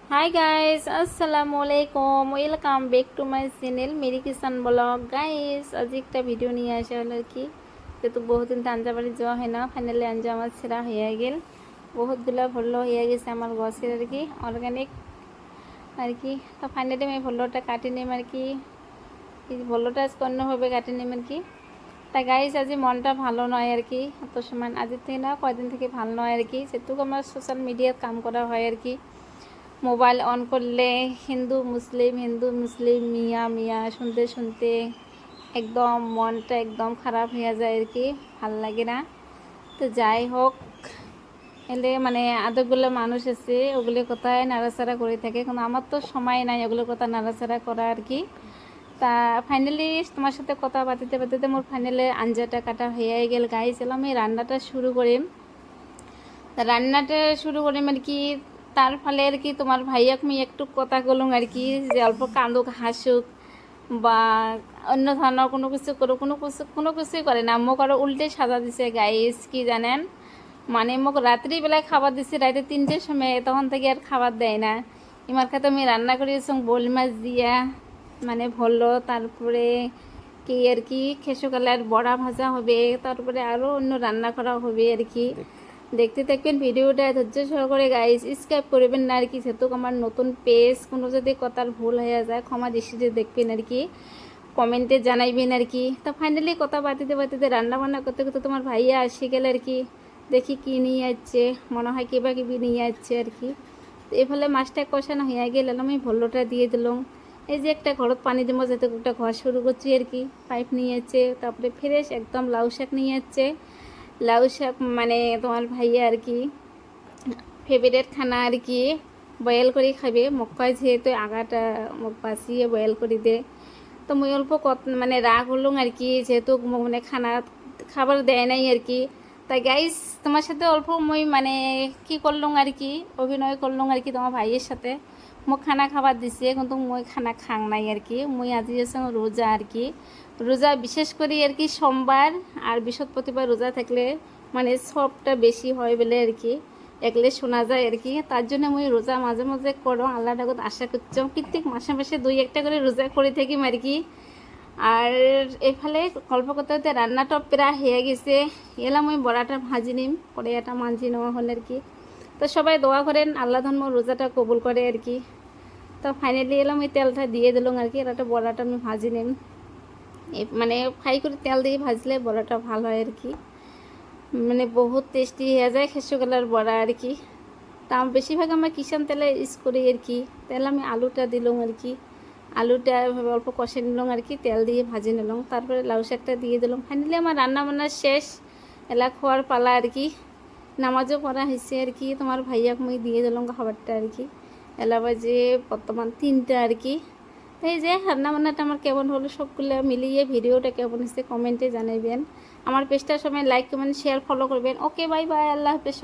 हाय guys अस्सलाम वालेकुम welcome back to my channel मेरी किसान ब्लॉग गाइस आज एक ভিডিও নিয়ে আসা হলো আর কি যেহেতু বহুদিন আঞ্জা বাড়ি যাওয়া হয় না ফাইনালি আঞ্জা আমার ছেঁড়া হয়ে গেল বহুতগুলা ভল্লো হয়ে গেছে আমার গছের আর কি অর্গানিক আর কি তো ফাইনালি আমি ভল্লোটা কাটি নিম আর কি এই ভল্লোটা আজকে অন্যভাবে কাটি নিম আর কি তাই গাইস আজ মনটা ভালো নয় আর কি অত সময় আজের থেকে না কয়দিন থেকে ভালো নয় আর কি যেহেতু আমার সোশ্যাল মিডিয়াত কাম করা হয় আর কি মোবাইল অন করলে হিন্দু মুসলিম মিয়া মিয়া শুনতে শুনতে একদম মনটা একদম খারাপ হয়ে যায় আর কি ভাল লাগে না তো যাই হোক এলে মানে আদকগুলো মানুষ আছে ওগুলো কথায় নাড়াচাড়া করে থাকে কিন্তু আমার তো সময় নাই ওগুলো কথা নাড়াচাড়া করা আর কি তা ফাইনালি তোমার সাথে কথা পাতিতে পাতিতে মোর ফাইনালি আঞ্জাটা কাটা হয়ে গেল গাইস এলাম আমি রান্নাটা শুরু করিম আর কি তার ফলে আর কি তোমার ভাইয়াক আমি একটু কথা বলুন আর কি যে অল্প কান্দুক হাসুক বা অন্য ধরনের কোনো কিছুই করে না মোক আরও উল্টে সাজা দিছে গাইস কি জানেন মানে মোক রাত্রিবেলায় খাবার দিছে রাতে 3টের সময় তখন থেকে আর খাবার দেয় না ইমার খাতে আমি রান্না করেছি বোল মাছ দিয়া মানে ভরলো তারপরে কি আর কি খেসুকালার বড়া ভাজা হবে তারপরে আরও অন্য রান্না করা হবে আর কি দেখতে থাকবেন ভিডিওটা ধৈর্য সহকারে গাইস স্ক্রাইব করবেন না আর কি যেহেতু আমার নতুন পেজ কোনো যদি কথার ভুল হয়ে যায় ক্ষমা দৃষ্টিতে দেখবেন আর কি কমেন্টে জানাইবেন আর কি তা ফাইনালি কথা বাতিতে রান্না বান্না করতে করতে তোমার ভাইয়া আসে গেল আর কি দেখি কি নিয়ে যাচ্ছে মনে হয় কিবা কিবি নিয়ে যাচ্ছে আর কি এফালে মাছটা কষানো হয়ে গেল আমি ভল্লোটা দিয়ে দিলাম এই যে একটা ঘরত পানি দেবো যেতে একটা ঘর শুরু করছি আর কি পাইপ নিয়ে যাচ্ছে তারপরে ফ্রেশ একদম লাউ শাক নিয়ে যাচ্ছে লাউ শাক মানে তোমার ভাইয়া আর কি ফেভারিট খানা আর কি বয়েল করে খাবে মোক কয় যেহেতু আগাটা মোক বাঁচিয়ে বয়েল করে দে তো মুই অল্প মানে রাগ হলুম আর কি যেহেতু মোক মানে খাবার দেয় নাই আর কি তাই গাইস তোমার সাথে অল্প মুই মানে কি করলুম আর কি অভিনয় করলুম আর কি তোমার ভাইয়ের সাথে মোক খানা খাবার দিছে কিন্তু মুই খানা খাং নাই আর কি মুই আজি আছে রোজা আর কি রোজা বিশেষ করে আর কি সোমবার আর বৃহস্পতিবার রোজা থাকলে মানে সবটা বেশি হয় বলে আর কি একলে শোনা যায় আর কি তার জন্য মুই রোজা মাঝে মাঝে করো আল্লাহ ঠাকুর আশা করছি প্রত্যেক মাসে মাসে 2-1টা করে রোজা করে থাকি আর কি আর এফালে গল্প করতে করতে রান্নাটা প্রায় হয়ে গেছে এলাম ওই বড়াটা ভাজি নিম কড়াইটা মাঞ্জি নেওয়া হল আর কি তো সবাই দোয়া করেন আল্লাহ ধর্ম রোজাটা কবুল করে আর কি তো ফাইনালি এলাম ওই তেলটা দিয়ে দিলাম আর কি একটা বড়াটা আমি ভাজি নিম মানে ফ্রাই করে তেল দিয়ে ভাজলে বড়াটা ভালো হয় আর কি মানে বহুত টেস্টি হয়ে যায় খেসুকালার বড়া আর কি তা বেশিরভাগ আমরা কিষান তেলে ইউজ করি আর কি তেল আমি আলুটা দিলাম আর কি আলুটা অল্প কষে নিলাম আর কি তেল দিয়ে ভাজি নিলাম তারপরে লাউ শাকটা দিয়ে দিলাম ফাইনালি আমার রান্না বান্না শেষ এলা খোয়ার পালা আর কি নামাজও পড়া হয়েছে আর কি তোমার ভাইয়াক মুই দিয়ে দিলাম খাবারটা আর কি এলা বাজে বর্তমান 3টা আর কি এই যে রান্না বান্নাটা আমার কেমন হলো সবগুলো মিলিয়ে ভিডিওটা কেমন হয়েছে কমেন্টে জানাবেন আমার পেজটা সবাই লাইক কমেন্ট শেয়ার ফলো করবেন ওকে বাই বাই আল্লাহ হাফেজ।